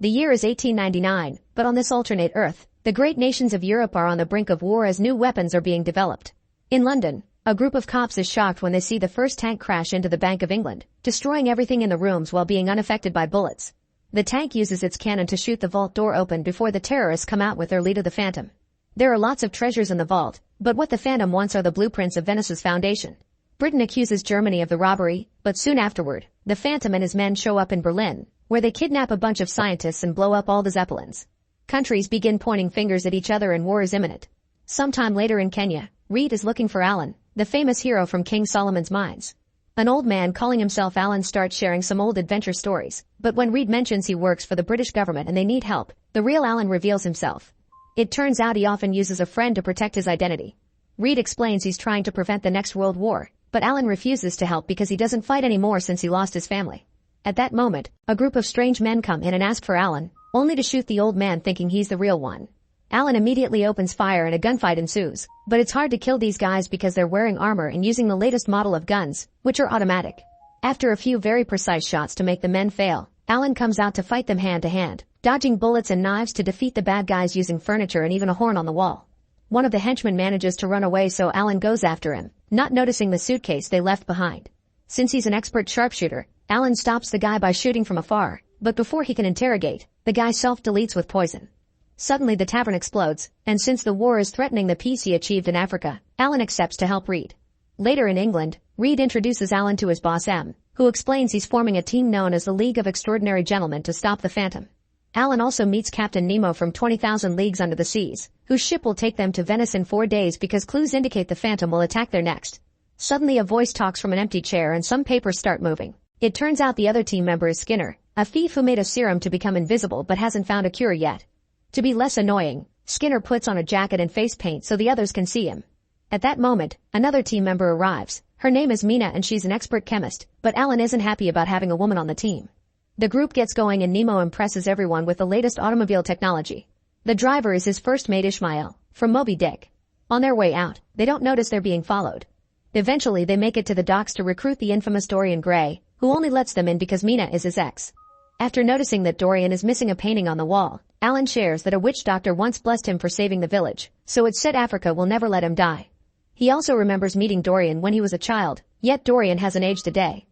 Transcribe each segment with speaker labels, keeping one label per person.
Speaker 1: The year is 1899, but on this alternate Earth, the great nations of Europe are on the brink of war as new weapons are being developed. In London, a group of cops is shocked when they see the first tank crash into the Bank of England, destroying everything in the rooms while being unaffected by bullets. The tank uses its cannon to shoot the vault door open before the terrorists come out with their leader, the Phantom. There are lots of treasures in the vault, but what the Phantom wants are the blueprints of Venice's foundation. Britain accuses Germany of the robbery, but soon afterward, the Phantom and his men show up in Berlin, where they kidnap a bunch of scientists and blow up all the Zeppelins. Countries begin pointing fingers at each other and war is imminent. Sometime later in Kenya, Reed is looking for Alan, the famous hero from King Solomon's Mines. An old man calling himself Alan starts sharing some old adventure stories, but when Reed mentions he works for the British government and they need help, the real Alan reveals himself. It turns out he often uses a friend to protect his identity. Reed explains he's trying to prevent the next world war, but Alan refuses to help because he doesn't fight anymore since he lost his family. At that moment, a group of strange men come in and ask for Alan, only to shoot the old man thinking he's the real one. Alan immediately opens fire and a gunfight ensues, but it's hard to kill these guys because they're wearing armor and using the latest model of guns, which are automatic. After a few very precise shots to make the men fail, Alan comes out to fight them hand to hand, dodging bullets and knives to defeat the bad guys using furniture and even a horn on the wall. One of the henchmen manages to run away, so Alan goes after him, not noticing the suitcase they left behind. Since he's an expert sharpshooter, Alan stops the guy by shooting from afar, but before he can interrogate, the guy self-deletes with poison. Suddenly the tavern explodes, and since the war is threatening the peace he achieved in Africa, Alan accepts to help Reed. Later in England, Reed introduces Alan to his boss M, who explains he's forming a team known as the League of Extraordinary Gentlemen to stop the Phantom. Alan also meets Captain Nemo from 20,000 Leagues Under the Seas, whose ship will take them to Venice in 4 days because clues indicate the Phantom will attack there next. Suddenly a voice talks from an empty chair and some papers start moving. It turns out the other team member is Skinner, a thief who made a serum to become invisible but hasn't found a cure yet. To be less annoying, Skinner puts on a jacket and face paint so the others can see him. At that moment, another team member arrives. Her name is Mina and she's an expert chemist, but Alan isn't happy about having a woman on the team. The group gets going and Nemo impresses everyone with the latest automobile technology. The driver is his first mate Ishmael, from Moby Dick. On their way out, they don't notice they're being followed. Eventually they make it to the docks to recruit the infamous Dorian Gray, who only lets them in because Mina is his ex. After noticing that Dorian is missing a painting on the wall, Alan shares that a witch doctor once blessed him for saving the village, so it's said Africa will never let him die. He also remembers meeting Dorian when he was a child, yet Dorian hasn't aged a day.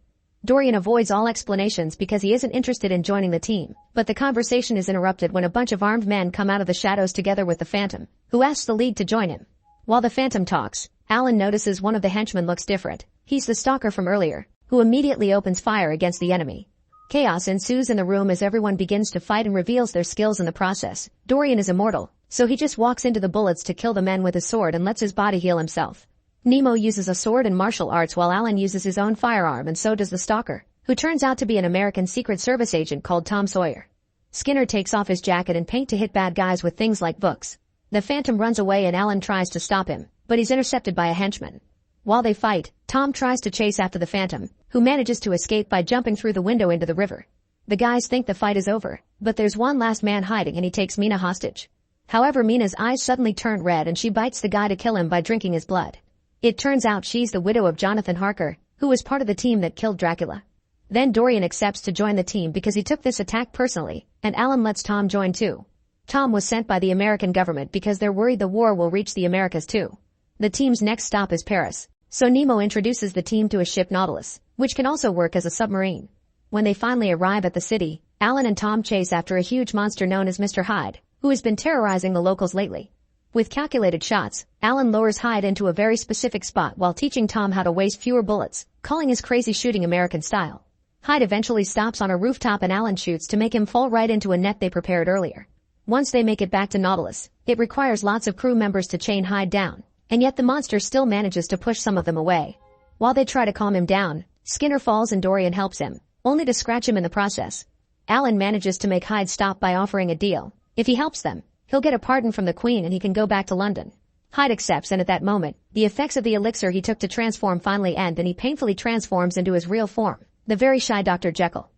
Speaker 1: Dorian avoids all explanations because he isn't interested in joining the team, but the conversation is interrupted when a bunch of armed men come out of the shadows together with the Phantom, who asks the League to join him. While the Phantom talks, Alan notices one of the henchmen looks different. He's the stalker from earlier, who immediately opens fire against the enemy. Chaos ensues in the room as everyone begins to fight and reveals their skills in the process. Dorian is immortal, so he just walks into the bullets to kill the men with his sword and lets his body heal himself. Nemo uses a sword and martial arts while Alan uses his own firearm, and so does the stalker, who turns out to be an American Secret Service agent called Tom Sawyer. Skinner takes off his jacket and paint to hit bad guys with things like books. The Phantom runs away and Alan tries to stop him, but he's intercepted by a henchman. While they fight, Tom tries to chase after the Phantom, who manages to escape by jumping through the window into the river. The guys think the fight is over, but there's one last man hiding and he takes Mina hostage. However, Mina's eyes suddenly turn red and she bites the guy to kill him by drinking his blood. It turns out she's the widow of Jonathan Harker, who was part of the team that killed Dracula. Then Dorian accepts to join the team because he took this attack personally, and Alan lets Tom join too. Tom was sent by the American government because they're worried the war will reach the Americas too. The team's next stop is Paris, so Nemo introduces the team to a ship Nautilus, which can also work as a submarine. When they finally arrive at the city, Alan and Tom chase after a huge monster known as Mr. Hyde, who has been terrorizing the locals lately. With calculated shots, Alan lures Hyde into a very specific spot while teaching Tom how to waste fewer bullets, calling his crazy shooting American style. Hyde eventually stops on a rooftop and Alan shoots to make him fall right into a net they prepared earlier. Once they make it back to Nautilus, it requires lots of crew members to chain Hyde down, and yet the monster still manages to push some of them away. While they try to calm him down, Skinner falls and Dorian helps him, only to scratch him in the process. Alan manages to make Hyde stop by offering a deal. If he helps them, he'll get a pardon from the Queen and he can go back to London. Hyde accepts, and at that moment, the effects of the elixir he took to transform finally end and he painfully transforms into his real form, the very shy Dr. Jekyll.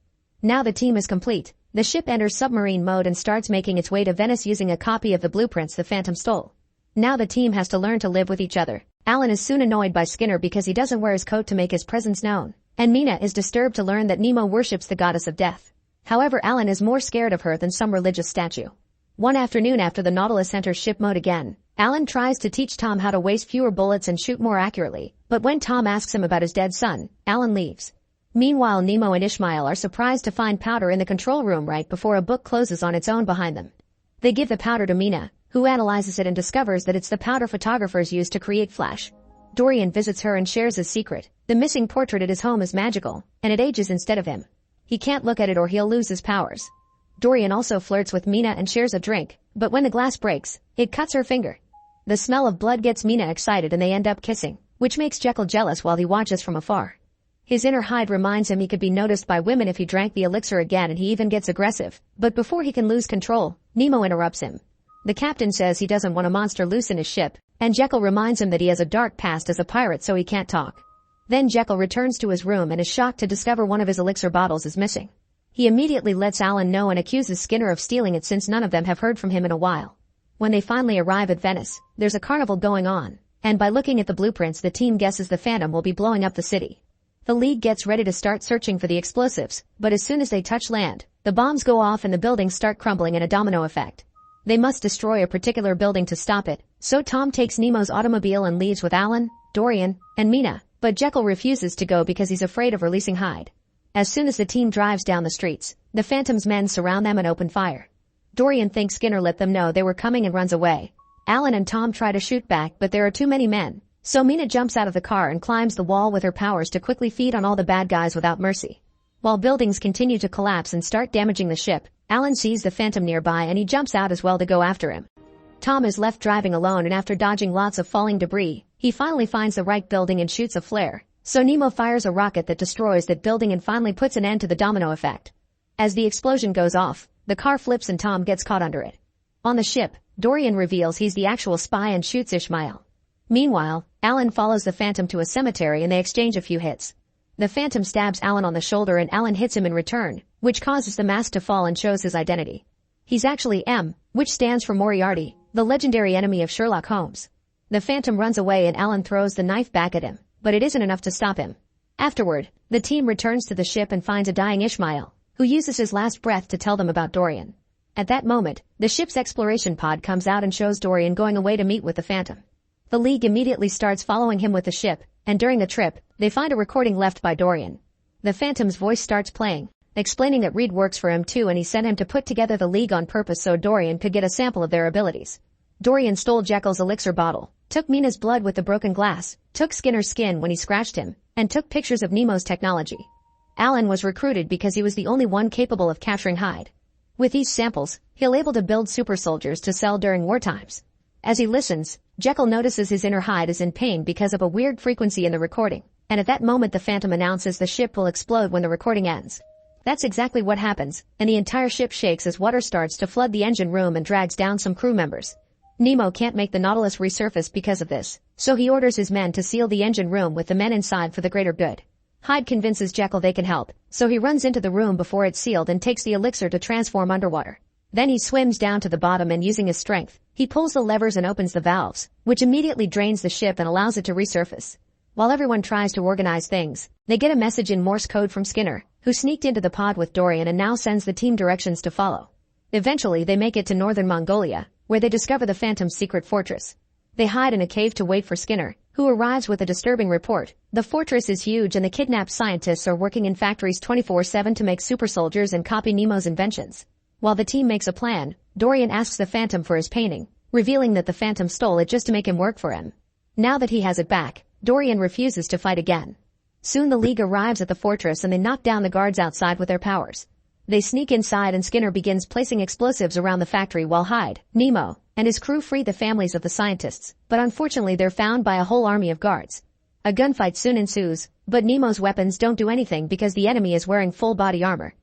Speaker 1: Now the team is complete. The ship enters submarine mode and starts making its way to Venice using a copy of the blueprints the Phantom stole. Now the team has to learn to live with each other. Alan is soon annoyed by Skinner because he doesn't wear his coat to make his presence known, and Mina is disturbed to learn that Nemo worships the goddess of death. However, Alan is more scared of her than some religious statue. One afternoon after the Nautilus enters ship mode again, Alan tries to teach Tom how to waste fewer bullets and shoot more accurately, but when Tom asks him about his dead son, Alan leaves. Meanwhile, Nemo and Ishmael are surprised to find powder in the control room right before a book closes on its own behind them. They give the powder to Mina, who analyzes it and discovers that it's the powder photographers use to create flash. Dorian visits her and shares his secret. The missing portrait at his home is magical, and it ages instead of him. He can't look at it or he'll lose his powers. Dorian also flirts with Mina and shares a drink, but when the glass breaks, it cuts her finger. The smell of blood gets Mina excited and they end up kissing, which makes Jekyll jealous while he watches from afar. His inner Hyde reminds him he could be noticed by women if he drank the elixir again, and he even gets aggressive. But before he can lose control, Nemo interrupts him. The captain says he doesn't want a monster loose in his ship, and Jekyll reminds him that he has a dark past as a pirate so he can't talk. Then Jekyll returns to his room and is shocked to discover one of his elixir bottles is missing. He immediately lets Alan know and accuses Skinner of stealing it since none of them have heard from him in a while. When they finally arrive at Venice, there's a carnival going on, and by looking at the blueprints the team guesses the Phantom will be blowing up the city. The League gets ready to start searching for the explosives, but as soon as they touch land, the bombs go off and the buildings start crumbling in a domino effect. They must destroy a particular building to stop it, so Tom takes Nemo's automobile and leaves with Alan, Dorian, and Mina, but Jekyll refuses to go because he's afraid of releasing Hyde. As soon as the team drives down the streets, the Phantom's men surround them and open fire. Dorian thinks Skinner let them know they were coming and runs away. Alan and Tom try to shoot back, but there are too many men, so Mina jumps out of the car and climbs the wall with her powers to quickly feed on all the bad guys without mercy. While buildings continue to collapse and start damaging the ship, Alan sees the Phantom nearby and he jumps out as well to go after him. Tom is left driving alone, and after dodging lots of falling debris, he finally finds the right building and shoots a flare. So Nemo fires a rocket that destroys that building and finally puts an end to the domino effect. As the explosion goes off, the car flips and Tom gets caught under it. On the ship, Dorian reveals he's the actual spy and shoots Ishmael. Meanwhile, Alan follows the Phantom to a cemetery and they exchange a few hits. The Phantom stabs Alan on the shoulder and Alan hits him in return, which causes the mask to fall and shows his identity. He's actually M, which stands for Moriarty, the legendary enemy of Sherlock Holmes. The Phantom runs away and Alan throws the knife back at him, but it isn't enough to stop him. Afterward, the team returns to the ship and finds a dying Ishmael, who uses his last breath to tell them about Dorian. At that moment, the ship's exploration pod comes out and shows Dorian going away to meet with the Phantom. The League immediately starts following him with the ship, and during the trip, they find a recording left by Dorian. The Phantom's voice starts playing, explaining that Reed works for him too and he sent him to put together the League on purpose so Dorian could get a sample of their abilities. Dorian stole Jekyll's elixir bottle, took Mina's blood with the broken glass, took Skinner's skin when he scratched him, and took pictures of Nemo's technology. Alan was recruited because he was the only one capable of capturing Hyde. With these samples, he'll able to build super soldiers to sell during war times. As he listens, Jekyll notices his inner Hyde is in pain because of a weird frequency in the recording, and at that moment the Phantom announces the ship will explode when the recording ends. That's exactly what happens, and the entire ship shakes as water starts to flood the engine room and drags down some crew members. Nemo can't make the Nautilus resurface because of this, so he orders his men to seal the engine room with the men inside for the greater good. Hyde convinces Jekyll they can help, so he runs into the room before it's sealed and takes the elixir to transform underwater. Then he swims down to the bottom and using his strength, he pulls the levers and opens the valves, which immediately drains the ship and allows it to resurface. While everyone tries to organize things, they get a message in Morse code from Skinner, who sneaked into the pod with Dorian and now sends the team directions to follow. Eventually they make it to northern Mongolia, where they discover the Phantom's secret fortress. They hide in a cave to wait for Skinner, who arrives with a disturbing report. The fortress is huge and the kidnapped scientists are working in factories 24/7 to make super soldiers and copy Nemo's inventions. While the team makes a plan, Dorian asks the Phantom for his painting, revealing that the Phantom stole it just to make him work for him. Now that he has it back, Dorian refuses to fight again. Soon the League arrives at the fortress and they knock down the guards outside with their powers. They sneak inside and Skinner begins placing explosives around the factory while Hyde, Nemo, and his crew free the families of the scientists, but unfortunately they're found by a whole army of guards. A gunfight soon ensues, but Nemo's weapons don't do anything because the enemy is wearing full body armor.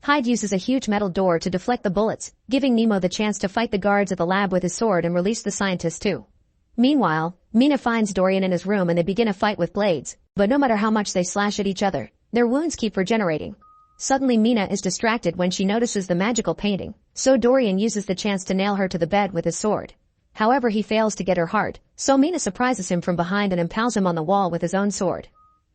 Speaker 1: Hyde uses a huge metal door to deflect the bullets, giving Nemo the chance to fight the guards at the lab with his sword and release the scientists too. Meanwhile, Mina finds Dorian in his room and they begin a fight with blades, but no matter how much they slash at each other, their wounds keep regenerating. Suddenly Mina is distracted when she notices the magical painting, so Dorian uses the chance to nail her to the bed with his sword. However, he fails to get her heart, so Mina surprises him from behind and impales him on the wall with his own sword.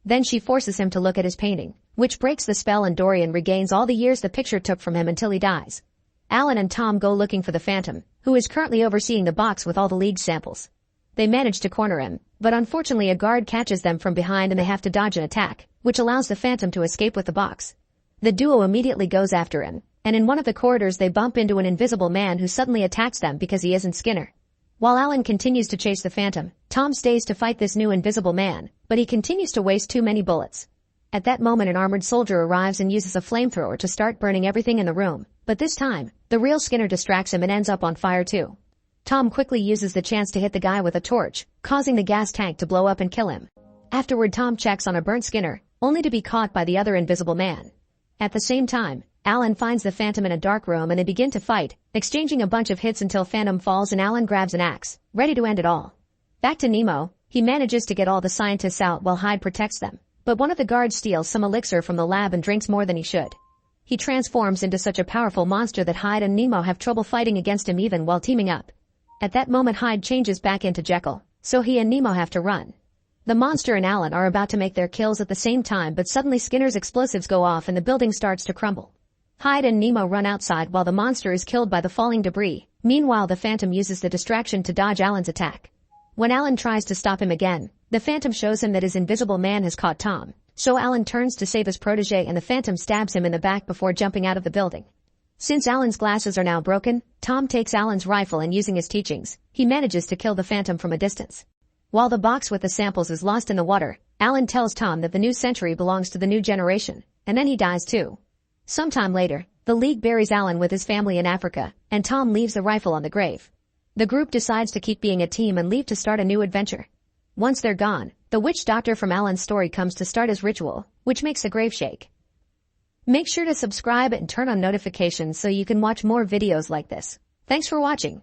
Speaker 1: Then she forces him to look at his painting, which breaks the spell and Dorian regains all the years the picture took from him until he dies. Alan and Tom go looking for the Phantom, who is currently overseeing the box with all the league samples. They manage to corner him, but unfortunately a guard catches them from behind and they have to dodge an attack, which allows the Phantom to escape with the box. The duo immediately goes after him, and in one of the corridors they bump into an invisible man who suddenly attacks them because he isn't Skinner. While Alan continues to chase the Phantom, Tom stays to fight this new invisible man, but he continues to waste too many bullets. At that moment an armored soldier arrives and uses a flamethrower to start burning everything in the room, but this time, the real Skinner distracts him and ends up on fire too. Tom quickly uses the chance to hit the guy with a torch, causing the gas tank to blow up and kill him. Afterward Tom checks on a burnt Skinner, only to be caught by the other invisible man. At the same time, Alan finds the Phantom in a dark room and they begin to fight, exchanging a bunch of hits until Phantom falls and Alan grabs an axe, ready to end it all. Back to Nemo, he manages to get all the scientists out while Hyde protects them, but one of the guards steals some elixir from the lab and drinks more than he should. He transforms into such a powerful monster that Hyde and Nemo have trouble fighting against him even while teaming up. At that moment Hyde changes back into Jekyll, so he and Nemo have to run. The monster and Alan are about to make their kills at the same time but suddenly Skinner's explosives go off and the building starts to crumble. Hyde and Nemo run outside while the monster is killed by the falling debris. Meanwhile the Phantom uses the distraction to dodge Alan's attack. When Alan tries to stop him again, the Phantom shows him that his invisible man has caught Tom, so Alan turns to save his protege and the Phantom stabs him in the back before jumping out of the building. Since Alan's glasses are now broken, Tom takes Alan's rifle and using his teachings, he manages to kill the Phantom from a distance. While the box with the samples is lost in the water, Alan tells Tom that the new century belongs to the new generation, and then he dies too. Sometime later, the League buries Alan with his family in Africa, and Tom leaves the rifle on the grave. The group decides to keep being a team and leave to start a new adventure. Once they're gone, the witch doctor from Alan's story comes to start his ritual, which makes the grave shake. Make sure to subscribe and turn on notifications so you can watch more videos like this. Thanks for watching.